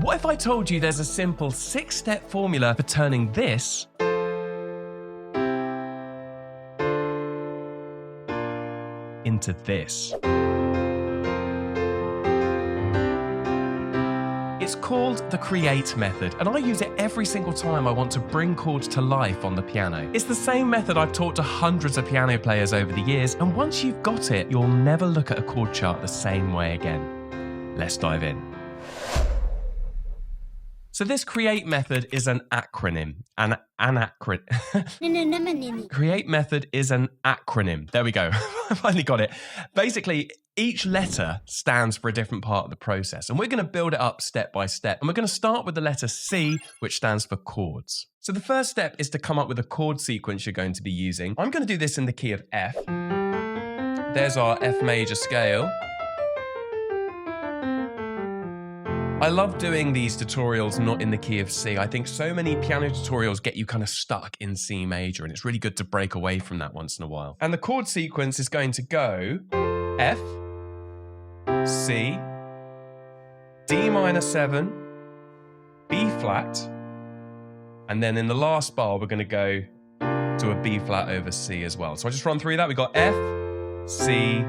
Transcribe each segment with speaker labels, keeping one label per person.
Speaker 1: What if I told you there's a simple 6-step formula for turning this into this? It's called the create method, and I use it every single time I want to bring chords to life on the piano. It's the same method I've taught to hundreds of piano players over the years, and once you've got it, you'll never look at a chord chart the same way again. Let's dive in. So this create method is an acronym. Create method is an acronym. There we go. I finally got it. Basically, each letter stands for a different part of the process, and we're going to build it up step by step. And we're going to start with the letter C, which stands for chords. So the first step is to come up with a chord sequence you're going to be using. I'm going to do this in the key of F. There's our F major scale. I love doing these tutorials not in the key of C. I think so many piano tutorials get you kind of stuck in C major, and it's really good to break away from that once in a while. And the chord sequence is going to go F, C, D minor 7, B flat, and then in the last bar we're going to go to a B flat over C as well. So I just run through that. We got F, C,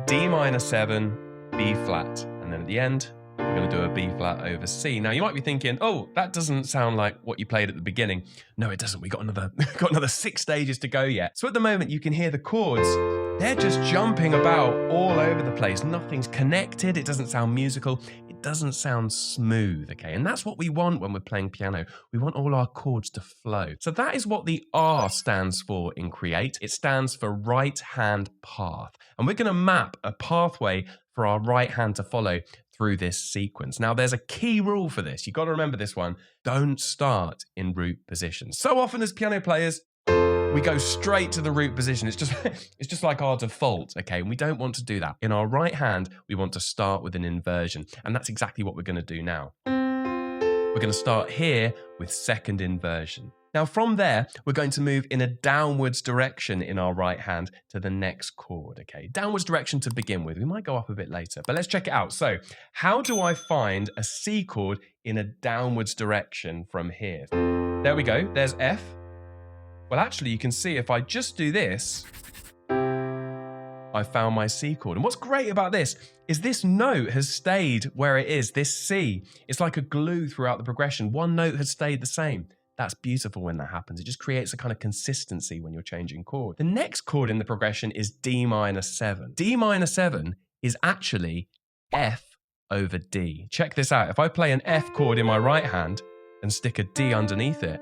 Speaker 1: D minor 7, B flat, and then at the end we're going to do a B flat over C. Now you might be thinking, oh, that doesn't sound like what you played at the beginning. No, it doesn't. We got another 6 stages to go yet. So at the moment you can hear the chords. They're just jumping about all over the place. Nothing's connected. It doesn't sound musical. It doesn't sound smooth, okay? And that's what we want when we're playing piano. We want all our chords to flow. So that is what the R stands for in create. It stands for right hand path. And we're going to map a pathway for our right hand to follow through this sequence. Now, there's a key rule for this. You've got to remember this one. Don't start in root position. So often as piano players, we go straight to the root position. It's just like our default, okay? And we don't want to do that. In our right hand, we want to start with an inversion. And that's exactly what we're going to do now. We're going to start here with second inversion. Now from there, we're going to move in a downwards direction in our right hand to the next chord, okay? Downwards direction to begin with. We might go up a bit later, but let's check it out. So how do I find a C chord in a downwards direction from here? There we go. There's F. Well, actually, you can see if I just do this, I found my C chord. And what's great about this is this note has stayed where it is, this C. It's like a glue throughout the progression. One note has stayed the same. That's beautiful when that happens. It just creates a kind of consistency when you're changing chord. The next chord in the progression is D minor 7. D minor 7 is actually F over D. Check this out. If I play an F chord in my right hand and stick a D underneath it,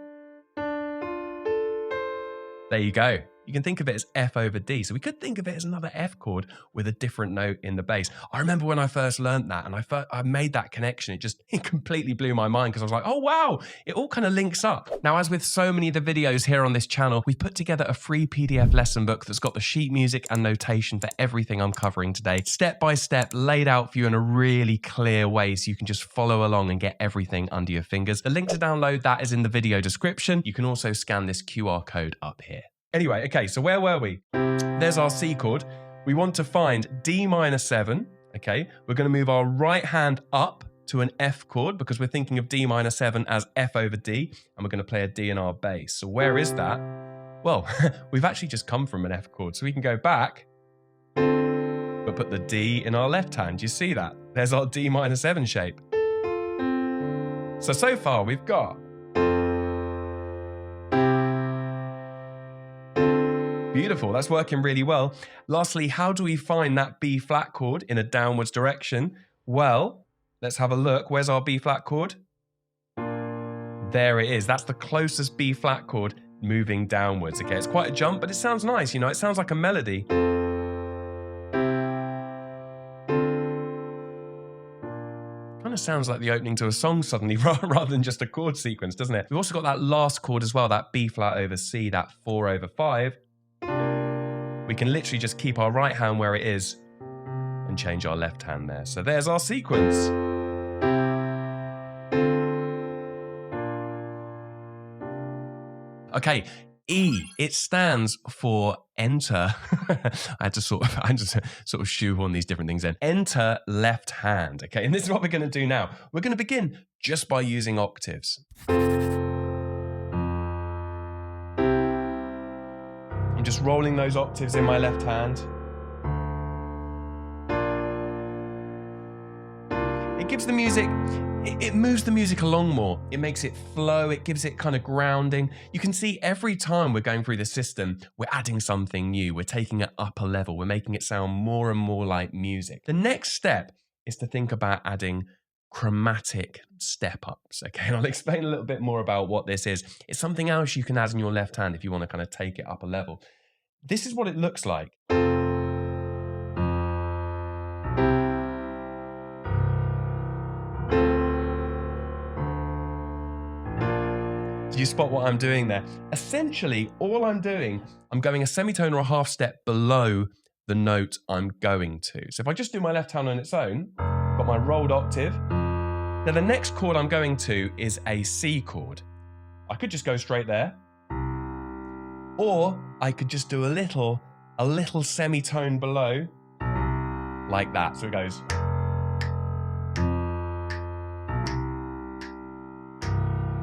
Speaker 1: there you go. You can think of it as F over D. So we could think of it as another F chord with a different note in the bass. I remember when I first learned that and I made that connection, it completely blew my mind because I was like, oh wow, it all kind of links up. Now, as with so many of the videos here on this channel, we've put together a free PDF lesson book that's got the sheet music and notation for everything I'm covering today, step by step, laid out for you in a really clear way so you can just follow along and get everything under your fingers. The link to download that is in the video description. You can also scan this QR code up here. Anyway, okay, so where were we? There's our C chord. We want to find D minor 7, okay? We're going to move our right hand up to an F chord because we're thinking of D minor 7 as F over D, and we're going to play a D in our bass. So where is that? Well, we've actually just come from an F chord, so we can go back, but put the D in our left hand. You see that? There's our D minor 7 shape. So far we've got beautiful, that's working really well. Lastly, how do we find that B flat chord in a downwards direction? Well, let's have a look. Where's our B flat chord? There it is. That's the closest B flat chord moving downwards. Okay, it's quite a jump, but it sounds nice, you know, it sounds like a melody. Kind of sounds like the opening to a song suddenly rather than just a chord sequence, doesn't it? We've also got that last chord as well, that B flat over C, that 4 over 5. We can literally just keep our right hand where it is and change our left hand there. So there's our sequence. Okay, E. It stands for enter. I had to sort of shoehorn these different things in. Enter left hand. Okay, and this is what we're going to do now. We're going to begin just by using octaves. I'm just rolling those octaves in my left hand. It gives the music, it moves the music along more. It makes it flow, it gives it kind of grounding. You can see every time we're going through the system, we're adding something new. We're taking it up a level. We're making it sound more and more like music. The next step is to think about adding chromatic step-ups, okay? And I'll explain a little bit more about what this is. It's something else you can add in your left hand if you want to kind of take it up a level. This is what it looks like. Do you spot what I'm doing there? Essentially, all I'm doing, I'm going a semitone or a half step below the note I'm going to. So if I just do my left hand on its own, got my rolled octave. Now the next chord I'm going to is a C chord. I could just go straight there. Or I could just do a little semitone below, like that. So it goes.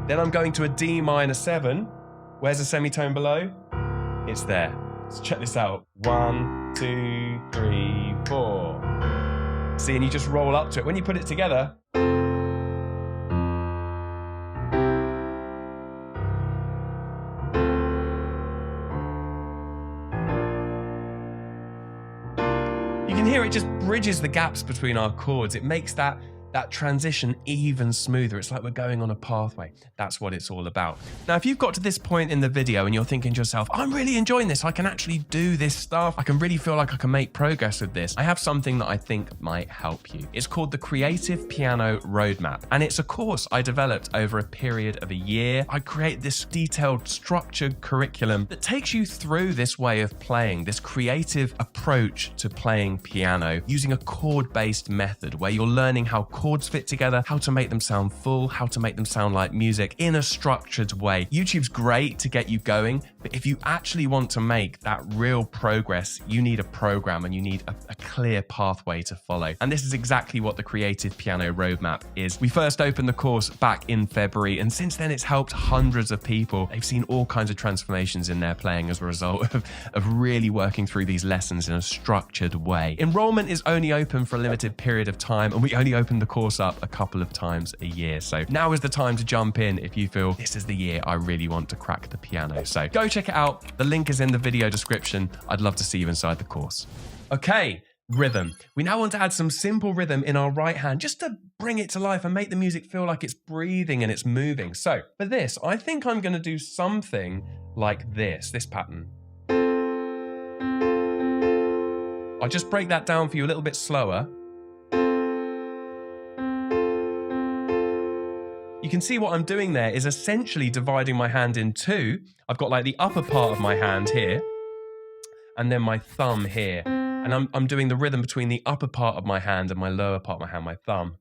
Speaker 1: Then I'm going to a D minor 7. Where's the semitone below? It's there. So check this out. 1, 2, 3, 4. See, and you just roll up to it. When you put it together, you can hear it just bridges the gaps between our chords. It makes that transition even smoother. It's like we're going on a pathway. That's what it's all about. Now, if you've got to this point in the video and you're thinking to yourself, I'm really enjoying this, I can actually do this stuff, I can really feel like I can make progress with this, I have something that I think might help you. It's called the Creative Piano Roadmap, and it's a course I developed over a period of a year. I create this detailed, structured curriculum that takes you through this way of playing, this creative approach to playing piano using a chord-based method where you're learning how chords fit together, how to make them sound full, how to make them sound like music in a structured way. YouTube's great to get you going, but if you actually want to make that real progress, you need a program and you need a clear pathway to follow. And this is exactly what the Creative Piano Roadmap is. We first opened the course back in February, and since then it's helped hundreds of people. They've seen all kinds of transformations in their playing as a result of really working through these lessons in a structured way. Enrollment is only open for a limited period of time, and we only open the course up a couple of times a year. So now is the time to jump in if you feel this is the year I really want to crack the piano. So go check it out. The link is in the video description. I'd love to see you inside the course. Okay, rhythm. We now want to add some simple rhythm in our right hand just to bring it to life and make the music feel like it's breathing and it's moving. So for this, I think I'm going to do something like this pattern. I'll just break that down for you a little bit slower. You can see what I'm doing there is essentially dividing my hand in two. I've got like the upper part of my hand here, and then my thumb here. And I'm doing the rhythm between the upper part of my hand and my lower part of my hand, my thumb.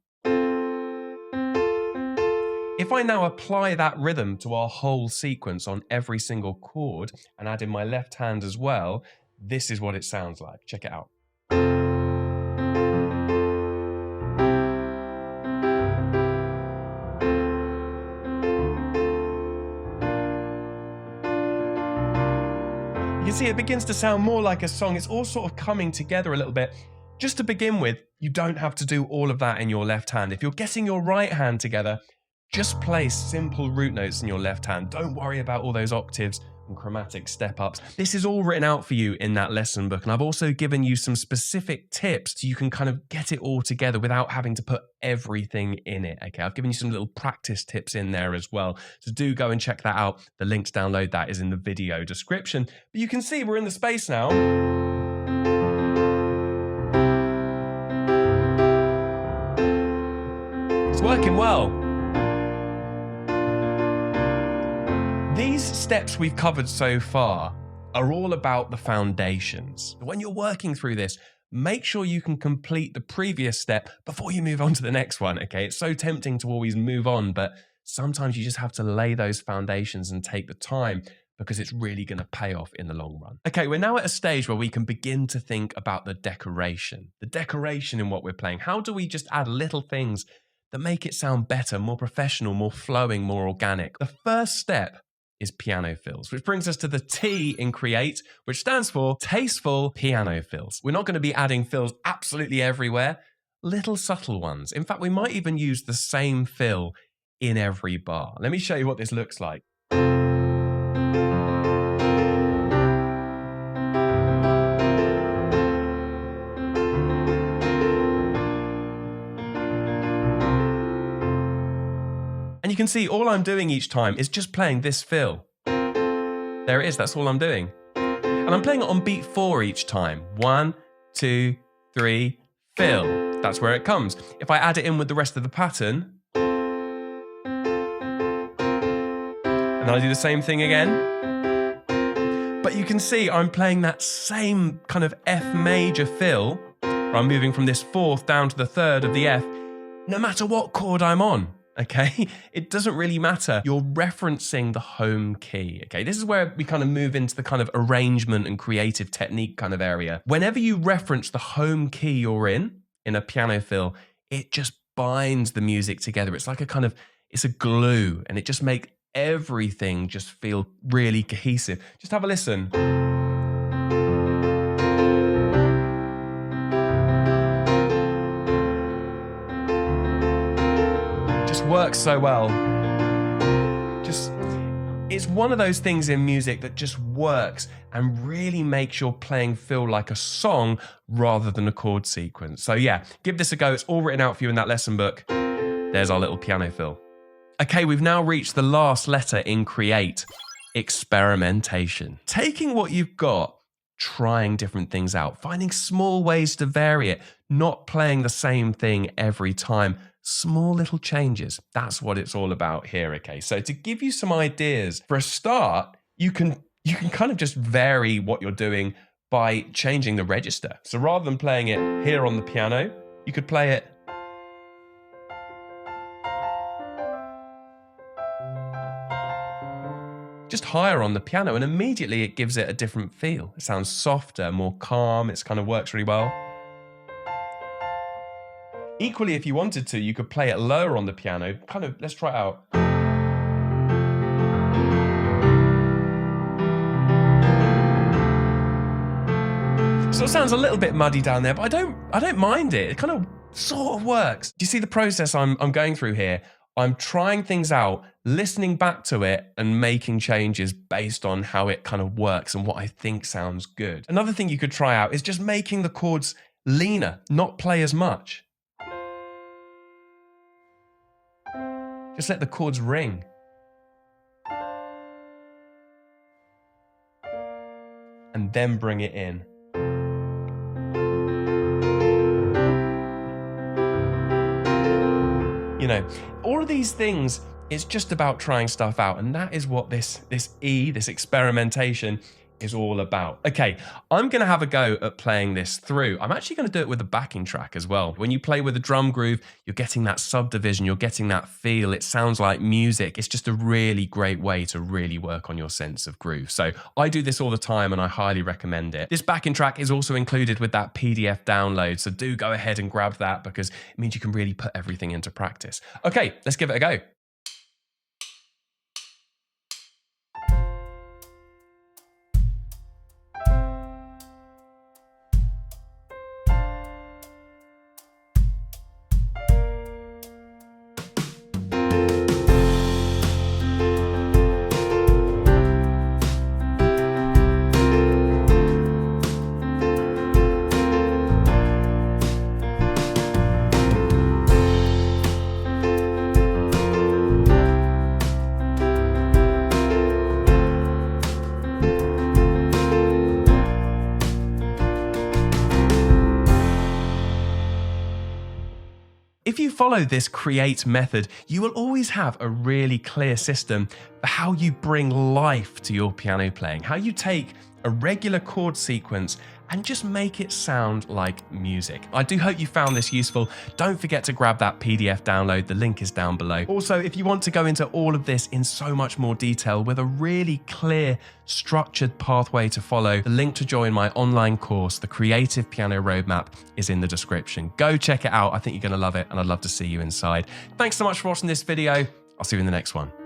Speaker 1: If I now apply that rhythm to our whole sequence on every single chord and add in my left hand as well, this is what it sounds like. Check it out. You can see it begins to sound more like a song. It's all sort of coming together a little bit. Just to begin with, you don't have to do all of that in your left hand. If you're getting your right hand together, just play simple root notes in your left hand. Don't worry about all those octaves and chromatic step-ups. This is all written out for you in that lesson book, and I've also given you some specific tips so you can kind of get it all together without having to put everything in it. Okay, I've given you some little practice tips in there as well, so do go and check that out. The link to download that is in the video description. But you can see we're in the space now. It's working well. These steps we've covered so far are all about the foundations. When you're working through this, make sure you can complete the previous step before you move on to the next one, okay? It's so tempting to always move on, but sometimes you just have to lay those foundations and take the time. because it's really going to pay off in the long run. Okay, we're now at a stage where we can begin to think about the decoration in what we're playing. How do we just add little things that make it sound better, more professional, more flowing, more organic? The first step is piano fills, which brings us to the T in Create, which stands for Tasteful Piano Fills. We're not going to be adding fills absolutely everywhere, little subtle ones. In fact, we might even use the same fill in every bar. Let me show you what this looks like. And you can see all I'm doing each time is just playing this fill. There it is, that's all I'm doing. And I'm playing it on beat 4 each time. 1, 2, 3, fill. That's where it comes. If I add it in with the rest of the pattern, and I do the same thing again. But you can see I'm playing that same kind of F major fill, where I'm moving from this 4th down to the 3rd of the F, no matter what chord I'm on. Okay, it doesn't really matter. You're referencing the home key. Okay, this is where we kind of move into the kind of arrangement and creative technique kind of area. Whenever you reference the home key you're in a piano fill, it just binds the music together. It's like it's a glue, and it just makes everything just feel really cohesive. Just have a listen. Works so well. It's one of those things in music that just works and really makes your playing feel like a song rather than a chord sequence. So yeah, give this a go. It's all written out for you in that lesson book. There's our little piano fill. Okay, we've now reached the last letter in Create, Experimentation. Taking what you've got, trying different things out, finding small ways to vary it, not playing the same thing every time. Small little changes. That's what it's all about here, okay? So to give you some ideas, for a start, you can kind of just vary what you're doing by changing the register. So rather than playing it here on the piano, you could play it just higher on the piano, and immediately it gives it a different feel. It sounds softer, more calm. It kind of works really well. Equally, if you wanted to, you could play it lower on the piano. Let's try it out. So it sounds a little bit muddy down there, but I don't mind it. It kind of sort of works. Do you see the process I'm going through here? I'm trying things out, listening back to it, and making changes based on how it kind of works and what I think sounds good. Another thing you could try out is just making the chords leaner, not play as much. Just let the chords ring. And then bring it in. You know, all of these things, it's just about trying stuff out. And that is what this experimentation is all about. Okay, I'm going to have a go at playing this through. I'm actually going to do it with a backing track as well. When you play with a drum groove, you're getting that subdivision, you're getting that feel. It sounds like music. It's just a really great way to really work on your sense of groove. So I do this all the time and I highly recommend it. This backing track is also included with that PDF download. So do go ahead and grab that because it means you can really put everything into practice. Okay, let's give it a go. If you follow this create method, you will always have a really clear system for how you bring life to your piano playing, how you take a regular chord sequence and just make it sound like music. I do hope you found this useful. Don't forget to grab that PDF download. The link is down below. Also, if you want to go into all of this in so much more detail with a really clear, structured pathway to follow, the link to join my online course, The Creative Piano Roadmap, is in the description. Go check it out. I think you're going to love it, and I'd love to see you inside. Thanks so much for watching this video. I'll see you in the next one.